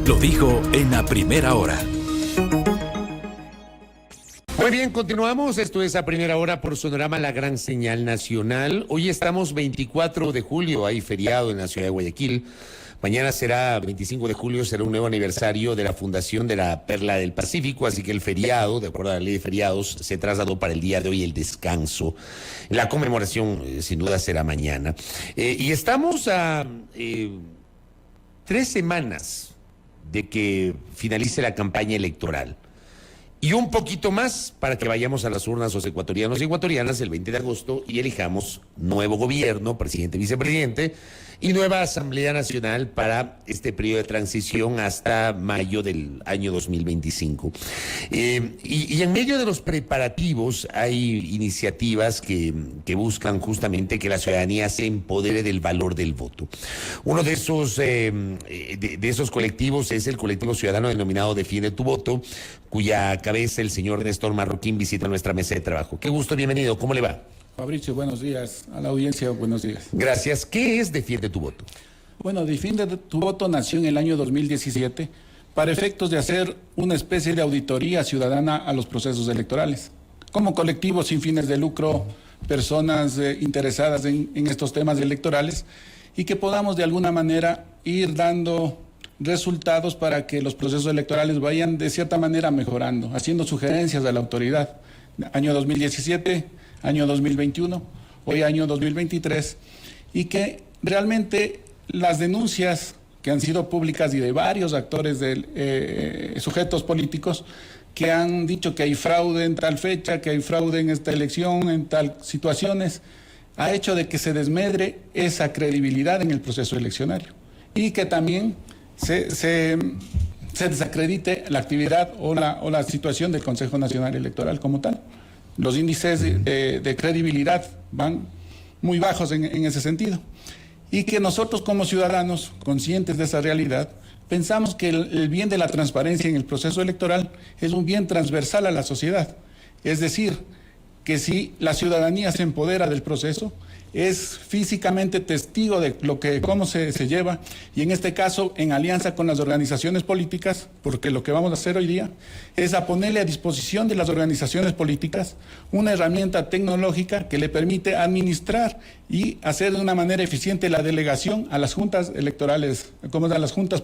Lo dijo en la primera hora. Muy bien, continuamos. Esto es A Primera Hora por Sonorama, la gran señal nacional. Hoy estamos 24 de julio, hay feriado en la ciudad de Guayaquil. Mañana será 25 de julio, será un nuevo aniversario de la fundación de la Perla del Pacífico, así que el feriado, de acuerdo a la ley de feriados, se trasladó para el día de hoy el descanso. La conmemoración, sin duda, será mañana. Y estamos a 3 semanas de que finalice la campaña electoral. Y un poquito más para que vayamos a las urnas los ecuatorianos y ecuatorianas el 20 de agosto y elijamos nuevo gobierno, presidente, vicepresidente y nueva Asamblea Nacional para este periodo de transición hasta mayo del año 2025. Y en medio de los preparativos hay iniciativas que buscan justamente que la ciudadanía se empodere del valor del voto. Uno de esos colectivos es el colectivo ciudadano denominado Defiende tu Voto, cuya cabeza el señor Néstor Marroquín visita nuestra mesa de trabajo. Qué gusto, bienvenido. ¿Cómo le va? Fabricio, buenos días. A la audiencia, buenos días. Gracias. ¿Qué es Defiende tu Voto? Bueno, Defiende tu Voto nació en el año 2017 para efectos de hacer una especie de auditoría ciudadana a los procesos electorales. Como colectivo sin fines de lucro, personas interesadas en estos temas electorales y que podamos de alguna manera ir dando resultados para que los procesos electorales vayan de cierta manera mejorando, haciendo sugerencias a la autoridad. Año 2017, año 2021, hoy año 2023, y que realmente las denuncias que han sido públicas y de varios actores, sujetos políticos, que han dicho que hay fraude en tal fecha, que hay fraude en esta elección, en tal situaciones, ha hecho de que se desmedre esa credibilidad en el proceso eleccionario y que también se desacredite la actividad o la situación del Consejo Nacional Electoral como tal. Los índices de credibilidad van muy bajos en ese sentido. Y que nosotros como ciudadanos, conscientes de esa realidad, pensamos que el bien de la transparencia en el proceso electoral es un bien transversal a la sociedad. Es decir, que si la ciudadanía se empodera del proceso, es físicamente testigo de cómo se lleva, y en este caso en alianza con las organizaciones políticas, porque lo que vamos a hacer hoy día es a ponerle a disposición de las organizaciones políticas una herramienta tecnológica que le permite administrar y hacer de una manera eficiente la delegación a las juntas electorales, como a las juntas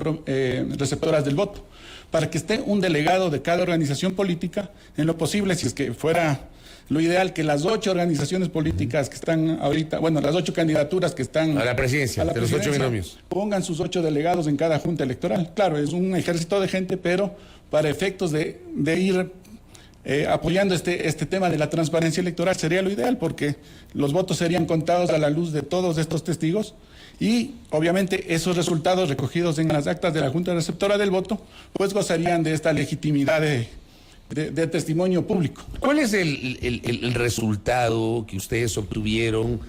receptoras del voto, para que esté un delegado de cada organización política, en lo posible, si es que fuera lo ideal, que las 8 organizaciones políticas que están ahorita, bueno, las 8 candidaturas que están a la presidencia, de los 8 binomios, pongan sus 8 delegados en cada junta electoral. Claro, es un ejército de gente, pero para efectos de ir apoyando este tema de la transparencia electoral sería lo ideal, porque los votos serían contados a la luz de todos estos testigos y obviamente esos resultados recogidos en las actas de la Junta Receptora del Voto pues gozarían de esta legitimidad de testimonio público. ¿Cuál es el resultado que ustedes obtuvieron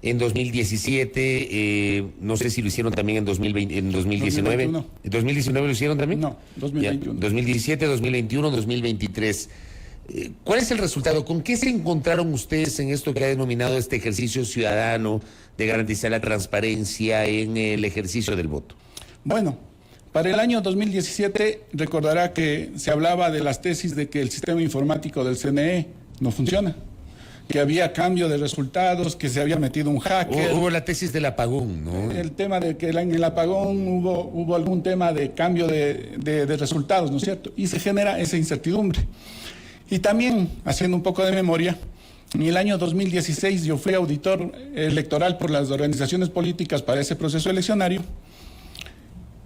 en 2017? No sé si lo hicieron también en 2020, en 2019. 2021. ¿En 2019 lo hicieron también? No, 2021. Ya, 2017, 2021, 2023. ¿Cuál es el resultado? ¿Con qué se encontraron ustedes en esto que ha denominado este ejercicio ciudadano de garantizar la transparencia en el ejercicio del voto? Bueno, para el año 2017 recordará que se hablaba de las tesis de que el sistema informático del CNE no funciona, que había cambio de resultados, que se había metido un hacker. Hubo la tesis del apagón, ¿no? El tema de que en el apagón hubo algún tema de cambio de resultados, ¿no es cierto? Y se genera esa incertidumbre. Y también, haciendo un poco de memoria, en el año 2016 yo fui auditor electoral por las organizaciones políticas para ese proceso eleccionario.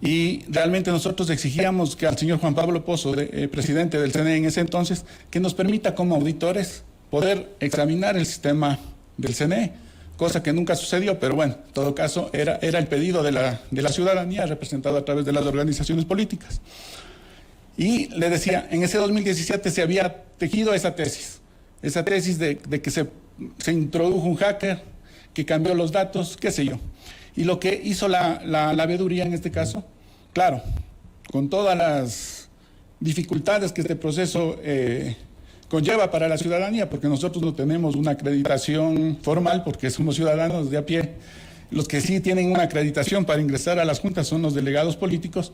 Y realmente nosotros exigíamos que al señor Juan Pablo Pozo, presidente del CNE en ese entonces, que nos permita como auditores poder examinar el sistema del CNE, cosa que nunca sucedió, pero bueno, en todo caso era el pedido de la ciudadanía representado a través de las organizaciones políticas. Y le decía, en ese 2017 se había tejido esa tesis de que se introdujo un hacker, que cambió los datos, qué sé yo. Y lo que hizo la veeduría en este caso, claro, con todas las dificultades que este proceso conlleva para la ciudadanía, porque nosotros no tenemos una acreditación formal, porque somos ciudadanos de a pie, Los que sí tienen una acreditación para ingresar a las juntas son los delegados políticos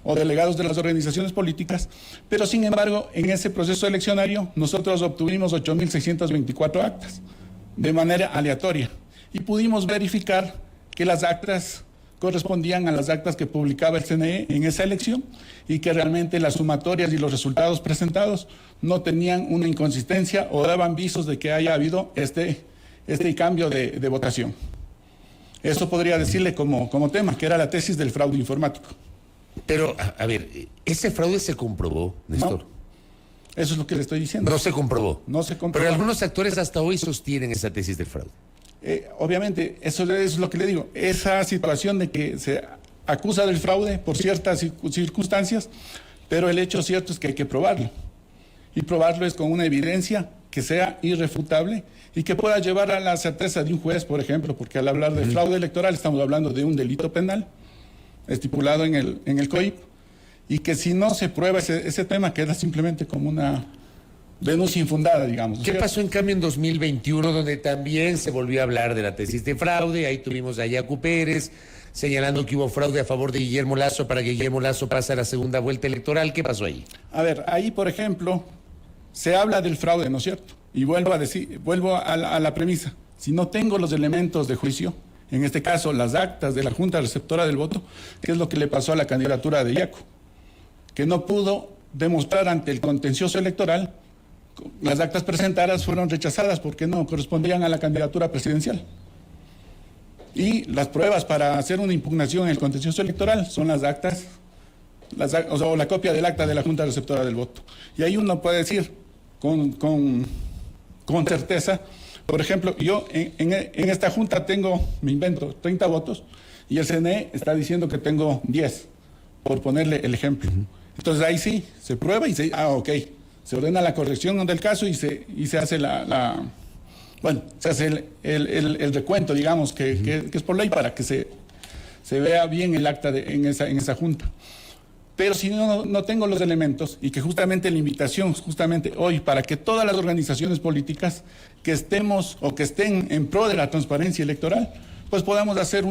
o delegados de las organizaciones políticas, pero sin embargo, en ese proceso eleccionario nosotros obtuvimos 8.624 actas de manera aleatoria y pudimos verificar que las actas correspondían a las actas que publicaba el CNE en esa elección y que realmente las sumatorias y los resultados presentados no tenían una inconsistencia o daban visos de que haya habido este cambio de votación. Eso podría decirle como tema, que era la tesis del fraude informático. Pero, a ver, ¿ese fraude se comprobó, Néstor? No, eso es lo que le estoy diciendo. No se comprobó. No se comprobó. Pero algunos actores hasta hoy sostienen esa tesis del fraude. Obviamente, eso es lo que le digo. Esa situación de que se acusa del fraude por ciertas circunstancias, pero el hecho cierto es que hay que probarlo. Y probarlo es con una evidencia que sea irrefutable y que pueda llevar a la certeza de un juez, por ejemplo, porque al hablar de fraude electoral estamos hablando de un delito penal estipulado en el COIP, y que si no se prueba ese tema queda simplemente como una denuncia infundada, digamos. ¿Qué pasó en cambio en 2021, donde también se volvió a hablar de la tesis de fraude? Ahí tuvimos a Yacu Pérez señalando que hubo fraude a favor de Guillermo Lasso para que Guillermo Lasso pase a la segunda vuelta electoral. ¿Qué pasó ahí? A ver, ahí por ejemplo se habla del fraude, ¿no es cierto? Y vuelvo a la premisa. Si no tengo los elementos de juicio, en este caso las actas de la Junta Receptora del Voto, ¿qué es lo que le pasó a la candidatura de Yacu? Que no pudo demostrar ante el contencioso electoral. Las actas presentadas fueron rechazadas porque no correspondían a la candidatura presidencial. Y las pruebas para hacer una impugnación en el contencioso electoral son las actas, o la copia del acta de la Junta Receptora del Voto. Y ahí uno puede decir con certeza, por ejemplo, yo en esta junta tengo, me invento, 30 votos y el CNE está diciendo que tengo 10, por ponerle el ejemplo. Entonces ahí sí, se prueba y ok, se ordena la corrección del caso y se hace se hace el recuento, digamos, que es por ley para que se vea bien el acta en esa junta. Pero si no tengo los elementos, y que justamente la invitación, justamente hoy, para que todas las organizaciones políticas que estemos o que estén en pro de la transparencia electoral, pues podamos hacer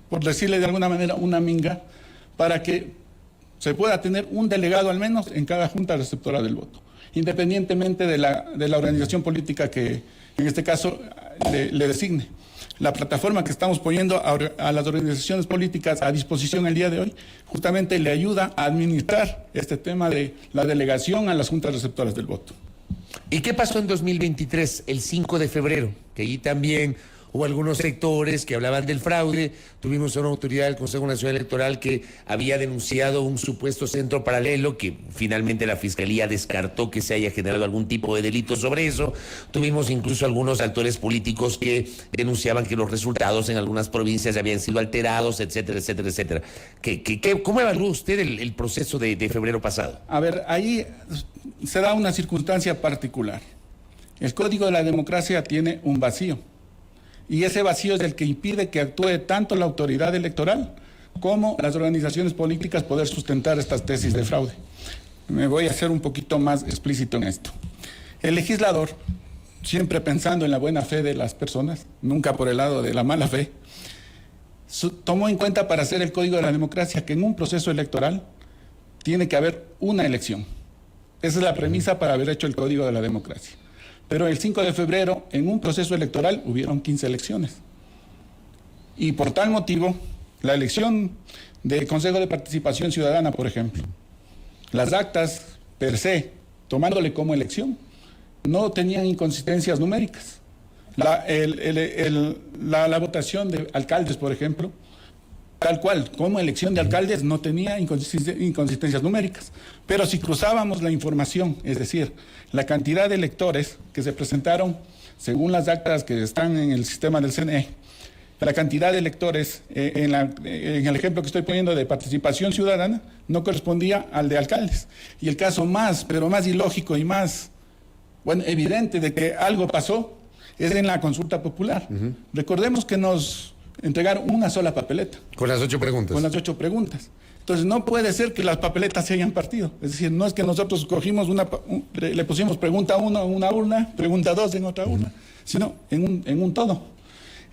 por decirle de alguna manera, una minga, para que se pueda tener un delegado al menos en cada junta receptora del voto, independientemente de la organización política que en este caso le designe. La plataforma que estamos poniendo a las organizaciones políticas a disposición el día de hoy justamente le ayuda a administrar este tema de la delegación a las juntas receptoras del voto. ¿Y qué pasó en 2023, el 5 de febrero? Que allí también hubo algunos sectores que hablaban del fraude. Tuvimos una autoridad del Consejo Nacional Electoral que había denunciado un supuesto centro paralelo que finalmente la Fiscalía descartó que se haya generado algún tipo de delito sobre eso. Tuvimos incluso algunos actores políticos que denunciaban que los resultados en algunas provincias habían sido alterados, etcétera, etcétera, etcétera. ¿Cómo evaluó usted el proceso de febrero pasado? A ver, ahí se da una circunstancia particular. El Código de la Democracia tiene un vacío. Y ese vacío es el que impide que actúe tanto la autoridad electoral como las organizaciones políticas poder sustentar estas tesis de fraude. Me voy a hacer un poquito más explícito en esto. El legislador, siempre pensando en la buena fe de las personas, nunca por el lado de la mala fe, tomó en cuenta para hacer el Código de la Democracia que en un proceso electoral tiene que haber una elección. Esa es la premisa para haber hecho el Código de la Democracia. Pero el 5 de febrero, en un proceso electoral, hubieron 15 elecciones. Y por tal motivo, la elección del Consejo de Participación Ciudadana, por ejemplo, las actas per se, tomándole como elección, no tenían inconsistencias numéricas. La votación de alcaldes, por ejemplo, tal cual, como elección de alcaldes, no tenía inconsistencias numéricas. Pero si cruzábamos la información, es decir, la cantidad de electores que se presentaron, según las actas que están en el sistema del CNE, la cantidad de electores, en el ejemplo que estoy poniendo de participación ciudadana, no correspondía al de alcaldes. Y el caso más ilógico y más, evidente de que algo pasó, es en la consulta popular. Recordemos que nos entregaron una sola papeleta. Con las 8 preguntas. Con las 8 preguntas. Entonces no puede ser que las papeletas se hayan partido. Es decir, no es que nosotros cogimos le pusimos pregunta 1 en una urna, pregunta 2 en otra urna, sino en un todo.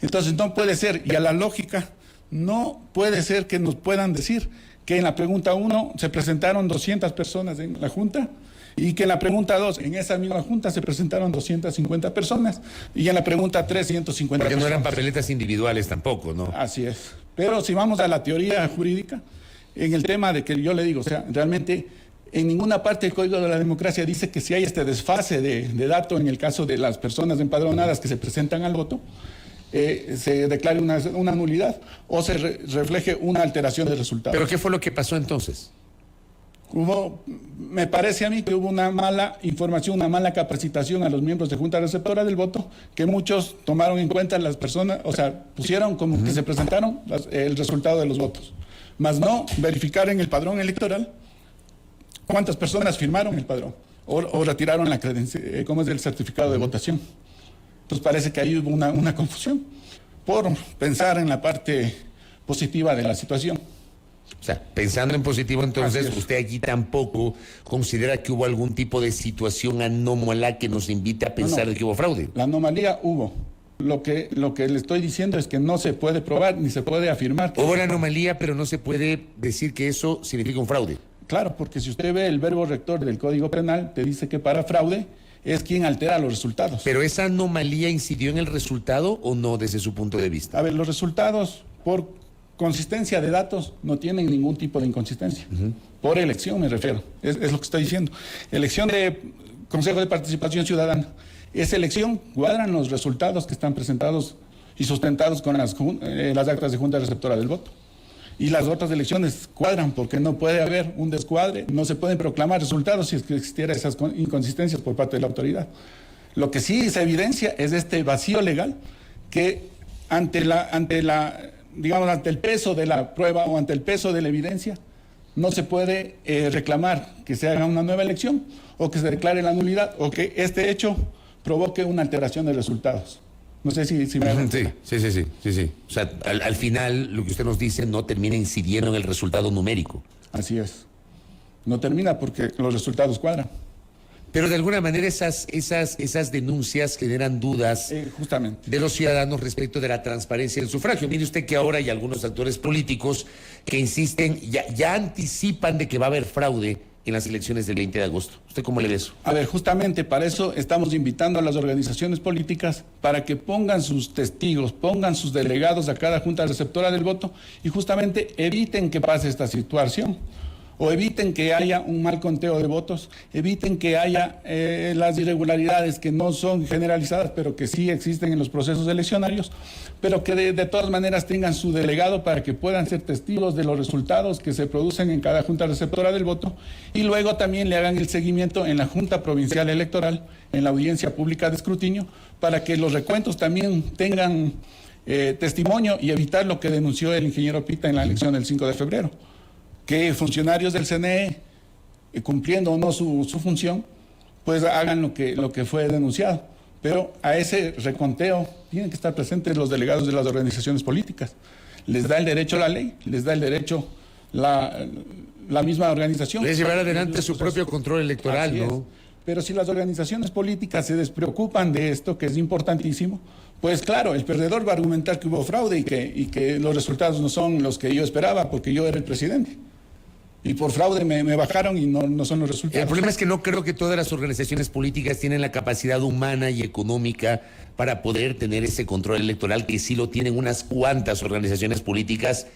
Entonces no puede ser, y a la lógica, no puede ser que nos puedan decir que en la pregunta 1 se presentaron 200 personas en la Junta y que en la pregunta 2, en esa misma Junta, se presentaron 250 personas y en la pregunta 3, 150 Porque personas. no eran papeletas individuales tampoco, ¿no? Así es. Pero si vamos a la teoría jurídica, en el tema de que yo le digo, o sea, realmente en ninguna parte del Código de la Democracia dice que si hay este desfase de datos en el caso de las personas empadronadas que se presentan al voto, se declare una nulidad o se refleje una alteración del resultado. ¿Pero qué fue lo que pasó entonces? Me parece a mí que hubo una mala información, una mala capacitación a los miembros de Junta Receptora del Voto, que muchos tomaron en cuenta las personas, o sea, pusieron como que se presentaron el resultado de los votos, más no verificar en el padrón electoral cuántas personas firmaron el padrón o retiraron la credencial, cómo es el certificado de votación. Entonces parece que ahí hubo una confusión por pensar en la parte positiva de la situación. O sea, pensando en positivo, entonces, usted aquí tampoco considera que hubo algún tipo de situación anómala que nos invite a pensar de que hubo fraude. La anomalía hubo. Lo que le estoy diciendo es que no se puede probar ni se puede afirmar. Hubo una anomalía, pero no se puede decir que eso significa un fraude. Claro, porque si usted ve el verbo rector del Código Penal, te dice que para fraude es quien altera los resultados. ¿Pero esa anomalía incidió en el resultado o no desde su punto de vista? A ver, los resultados por consistencia de datos no tienen ningún tipo de inconsistencia. Por elección me refiero, es lo que estoy diciendo. Elección de Consejo de Participación Ciudadana. Esa elección cuadran los resultados que están presentados y sustentados con las actas de Junta Receptora del Voto. Y las otras elecciones cuadran porque no puede haber un descuadre, no se pueden proclamar resultados si es que existiera esas inconsistencias por parte de la autoridad. Lo que sí se evidencia es este vacío legal que ante el peso de la prueba o ante el peso de la evidencia no se puede reclamar que se haga una nueva elección o que se declare la nulidad o que este hecho provoque una alteración de resultados. No sé si me hago entender. Sí. O sea, al final, lo que usted nos dice no termina incidiendo en el resultado numérico. Así es. No termina porque los resultados cuadran. Pero de alguna manera esas denuncias generan dudas justamente de los ciudadanos respecto de la transparencia del sufragio. Mire usted que ahora hay algunos actores políticos que insisten, ya anticipan de que va a haber fraude en las elecciones del 20 de agosto. ¿Usted cómo le ve eso? A ver, justamente para eso estamos invitando a las organizaciones políticas para que pongan sus testigos, pongan sus delegados a cada Junta Receptora del Voto y justamente eviten que pase esta situación. O eviten que haya un mal conteo de votos, eviten que haya las irregularidades que no son generalizadas, pero que sí existen en los procesos eleccionarios, pero que de todas maneras tengan su delegado para que puedan ser testigos de los resultados que se producen en cada Junta Receptora del Voto y luego también le hagan el seguimiento en la Junta Provincial Electoral, en la audiencia pública de escrutinio, para que los recuentos también tengan testimonio y evitar lo que denunció el ingeniero Pita en la elección del 5 de febrero. Que funcionarios del CNE, cumpliendo o no su función, pues hagan lo que fue denunciado. Pero a ese reconteo tienen que estar presentes los delegados de las organizaciones políticas. Les da el derecho la ley, les da el derecho la misma organización. Es llevar adelante su propio control electoral, ¿no? Pero si las organizaciones políticas se despreocupan de esto, que es importantísimo, pues claro, el perdedor va a argumentar que hubo fraude y que los resultados no son los que yo esperaba porque yo era el presidente. Y por fraude me bajaron y no son los resultados. El problema es que no creo que todas las organizaciones políticas tienen la capacidad humana y económica para poder tener ese control electoral, que sí lo tienen unas cuantas organizaciones políticas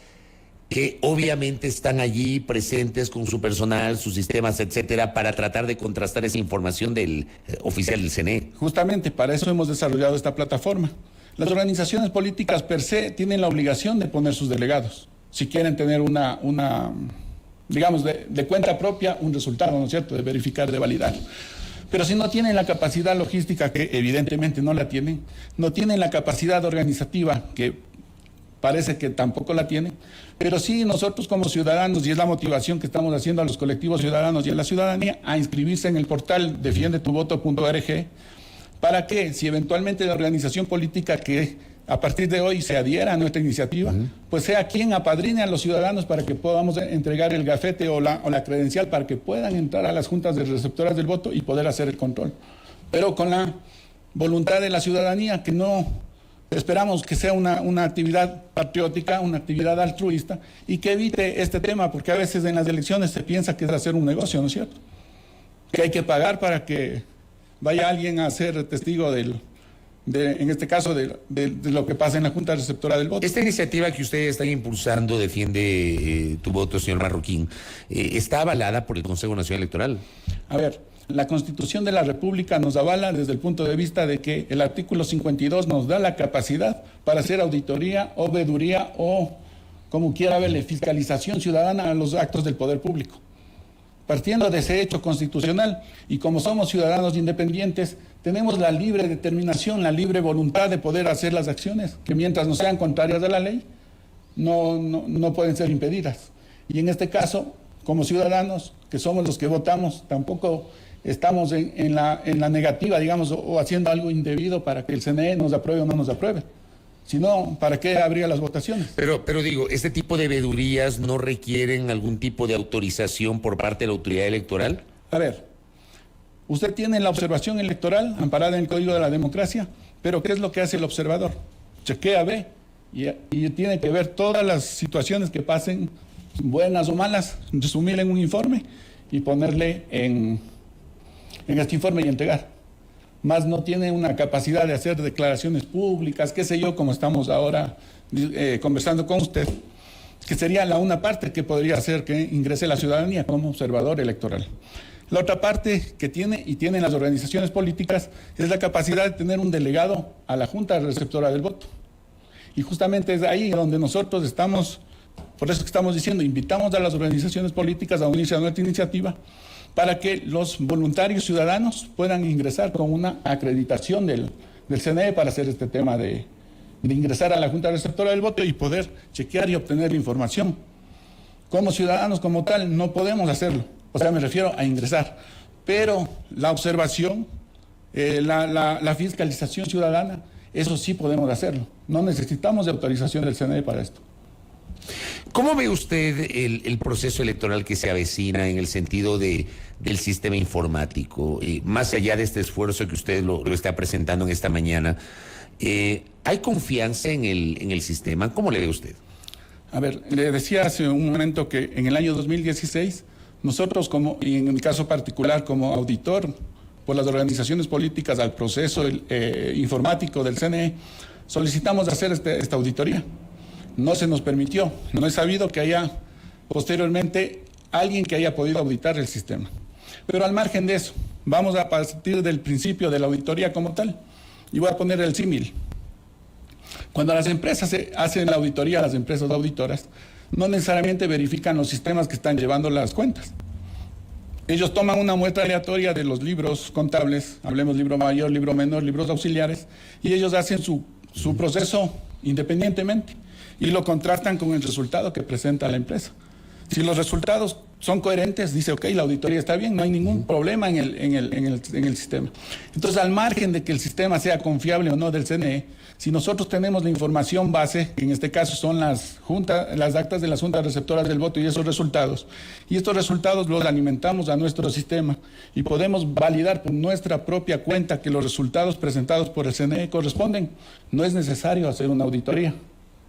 que obviamente están allí presentes con su personal, sus sistemas, etcétera, para tratar de contrastar esa información del oficial del CNE. Justamente para eso hemos desarrollado esta plataforma. Las organizaciones políticas per se tienen la obligación de poner sus delegados, si quieren tener digamos, de cuenta propia un resultado, ¿no es cierto?, de verificar, de validar. Pero si no tienen la capacidad logística, que evidentemente no la tienen, no tienen la capacidad organizativa, que parece que tampoco la tienen, pero sí nosotros como ciudadanos, y es la motivación que estamos haciendo a los colectivos ciudadanos y a la ciudadanía, a inscribirse en el portal defiendetuvoto.org, para que si eventualmente la organización política que a partir de hoy se adhiera a nuestra iniciativa, pues sea quien apadrine a los ciudadanos para que podamos entregar el gafete o la credencial para que puedan entrar a las juntas de receptoras del voto y poder hacer el control. Pero con la voluntad de la ciudadanía, que no Esperamos que sea una actividad patriótica, una actividad altruista y que evite este tema, porque a veces en las elecciones se piensa que es hacer un negocio, ¿no es cierto? Que hay que pagar para que vaya alguien a ser testigo en este caso, de lo que pasa en la Junta Receptora del Voto. Esta iniciativa que ustedes están impulsando, Defiende tu voto, señor Marroquín, ¿está avalada por el Consejo Nacional Electoral? A ver, la Constitución de la República nos avala desde el punto de vista de que el artículo 52 nos da la capacidad para hacer auditoría o veeduría o, como quiera verle, fiscalización ciudadana a los actos del poder público. Partiendo de ese hecho constitucional y como somos ciudadanos independientes, tenemos la libre determinación, la libre voluntad de poder hacer las acciones que mientras no sean contrarias a la ley, no pueden ser impedidas. Y en este caso, como ciudadanos, que somos los que votamos, tampoco estamos en la negativa, digamos, o haciendo algo indebido para que el CNE nos apruebe o no nos apruebe. Si no, ¿para qué habría las votaciones? Pero digo, ¿este tipo de veedurías no requieren algún tipo de autorización por parte de la autoridad electoral? A ver, usted tiene la observación electoral amparada en el Código de la Democracia, pero ¿qué es lo que hace el observador? Chequea, ve, y tiene que ver todas las situaciones que pasen, buenas o malas, resumirle en un informe y ponerle en este informe y entregar. Más no tiene una capacidad de hacer declaraciones públicas, qué sé yo, como estamos ahora conversando con usted, que sería una parte que podría hacer que ingrese la ciudadanía como observador electoral. La otra parte que tienen las organizaciones políticas es la capacidad de tener un delegado a la Junta Receptora del Voto. Y justamente es ahí donde nosotros estamos, por eso que estamos diciendo, invitamos a las organizaciones políticas a unirse a nuestra iniciativa, para que los voluntarios ciudadanos puedan ingresar con una acreditación del CNE para hacer este tema de ingresar a la Junta Receptora del Voto y poder chequear y obtener la información. Como ciudadanos como tal no podemos hacerlo, o sea, me refiero a ingresar, pero la observación, la fiscalización ciudadana, eso sí podemos hacerlo. No necesitamos de autorización del CNE para esto. ¿Cómo ve usted el proceso electoral que se avecina en el sentido del sistema informático? Más allá de este esfuerzo que usted lo está presentando en esta mañana, ¿hay confianza en el sistema? ¿Cómo le ve usted? A ver, le decía hace un momento que en el año 2016, nosotros y en mi caso particular como auditor por las organizaciones políticas al proceso informático del CNE, solicitamos hacer esta auditoría. No se nos permitió. No he sabido que haya posteriormente alguien que haya podido auditar el sistema. Pero al margen de eso, vamos a partir del principio de la auditoría como tal. Y voy a poner el símil. Cuando las empresas hacen la auditoría, las empresas auditoras, no necesariamente verifican los sistemas que están llevando las cuentas. Ellos toman una muestra aleatoria de los libros contables, hablemos libro mayor, libro menor, libros auxiliares, y ellos hacen su proceso independientemente y lo contrastan con el resultado que presenta la empresa. Si los resultados son coherentes, dice, ok, la auditoría está bien, no hay ningún problema en el sistema. Entonces, al margen de que el sistema sea confiable o no del CNE, si nosotros tenemos la información base, que en este caso son las actas de las juntas receptoras del voto y estos resultados los alimentamos a nuestro sistema y podemos validar por nuestra propia cuenta que los resultados presentados por el CNE corresponden, no es necesario hacer una auditoría.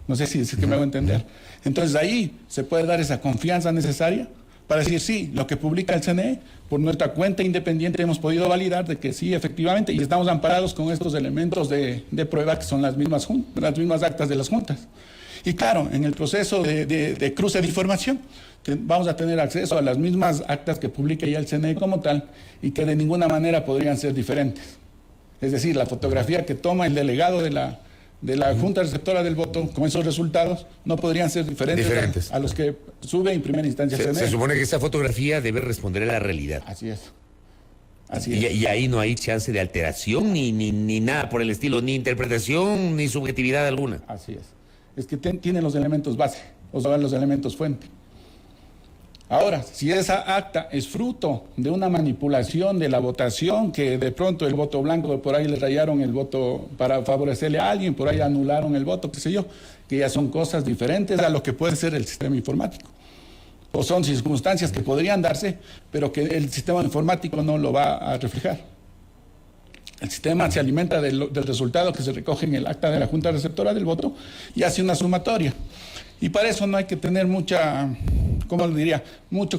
No sé si es que me hago entender. Entonces ahí se puede dar esa confianza necesaria para decir, sí, lo que publica el CNE, por nuestra cuenta independiente hemos podido validar de que sí, efectivamente, y estamos amparados con estos elementos de prueba que son las mismas actas de las juntas. Y claro, en el proceso de cruce de información, vamos a tener acceso a las mismas actas que publica ya el CNE como tal y que de ninguna manera podrían ser diferentes. Es decir, la fotografía que toma el delegado de la Junta Receptora del Voto con esos resultados no podrían ser diferentes. A los que sube en primera instancia el CNE. Se supone que esa fotografía debe responder a la realidad. Así es. Y ahí no hay chance de alteración ni nada por el estilo, ni interpretación ni subjetividad alguna. Así es. Es que tiene los elementos base, o sea, los elementos fuente. Ahora, si esa acta es fruto de una manipulación de la votación, que de pronto el voto blanco, por ahí le rayaron el voto para favorecerle a alguien, por ahí anularon el voto, qué sé yo, que ya son cosas diferentes a lo que puede ser el sistema informático. O son circunstancias que podrían darse, pero que el sistema informático no lo va a reflejar. El sistema se alimenta del resultado que se recoge en el acta de la Junta Receptora del voto y hace una sumatoria. Y para eso no hay que tener mucho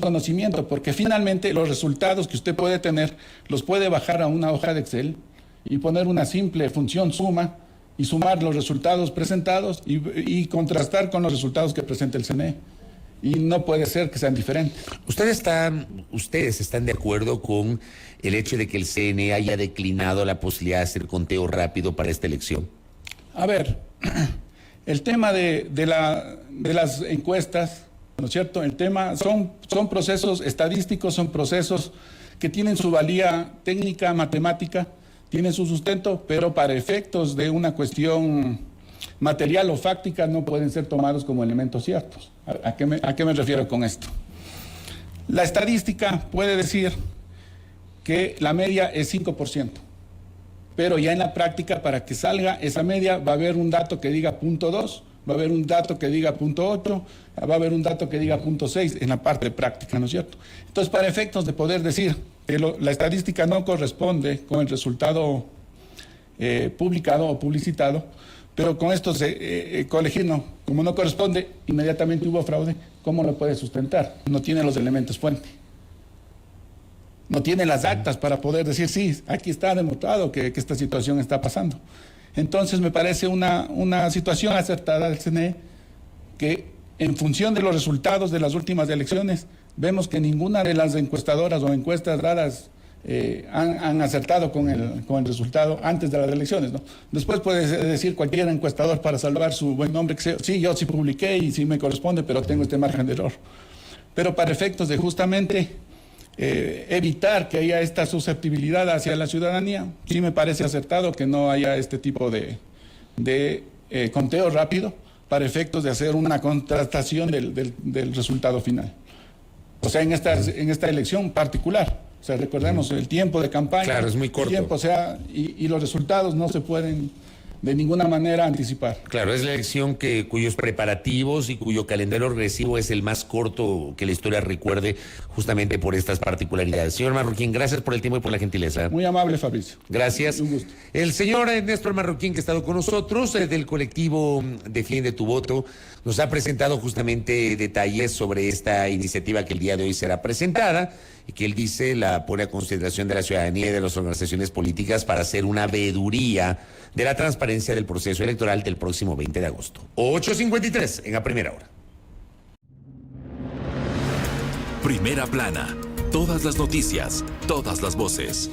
conocimiento, porque finalmente los resultados que usted puede tener los puede bajar a una hoja de Excel y poner una simple función suma y sumar los resultados presentados y contrastar con los resultados que presenta el CNE. Y no puede ser que sean diferentes. ¿Ustedes están de acuerdo con el hecho de que el CNE haya declinado la posibilidad de hacer conteo rápido para esta elección? A ver, el tema de las encuestas, ¿no es cierto? El tema son procesos estadísticos, son procesos que tienen su valía técnica, matemática, tienen su sustento, pero para efectos de una cuestión material o fáctica no pueden ser tomados como elementos ciertos. ¿A qué me refiero con esto? La estadística puede decir que la media es 5%, pero ya en la práctica, para que salga esa media, va a haber un dato que diga 0.2, va a haber un dato que diga 0.8, va a haber un dato que diga 0.6 en la parte práctica, ¿no es cierto? Entonces, para efectos de poder decir que la estadística no corresponde con el resultado publicado o publicitado, pero con esto colegir no, como no corresponde, inmediatamente hubo fraude, ¿cómo lo puede sustentar? No tiene los elementos fuente. No tiene las actas para poder decir, sí, aquí está demostrado que esta situación está pasando. Entonces me parece una situación acertada del CNE, que en función de los resultados de las últimas elecciones, vemos que ninguna de las encuestadoras o encuestas raras han acertado con el resultado antes de las elecciones, ¿no? Después puede decir cualquier encuestador para salvar su buen nombre, que sí, yo sí publiqué y sí me corresponde, pero tengo este margen de error. Pero para efectos de justamente evitar que haya esta susceptibilidad hacia la ciudadanía, sí me parece acertado que no haya este tipo de conteo rápido para efectos de hacer una contrastación del resultado final. O sea, en esta elección particular. O sea, recordemos el tiempo de campaña. Claro, es muy corto. El tiempo, y los resultados no se pueden de ninguna manera anticipar. Claro, es la elección cuyos preparativos y cuyo calendario regresivo es el más corto que la historia recuerde, justamente por estas particularidades. Señor Marroquín, gracias por el tiempo y por la gentileza. Muy amable, Fabricio. Gracias. Un gusto. El señor Néstor Marroquín, que ha estado con nosotros, del colectivo Defiende tu Voto, nos ha presentado justamente detalles sobre esta iniciativa que el día de hoy será presentada y que él dice la pone a consideración de la ciudadanía y de las organizaciones políticas para hacer una veeduría de la transparencia del proceso electoral del próximo 20 de agosto. 8:53 en la primera hora. Primera plana. Todas las noticias, todas las voces.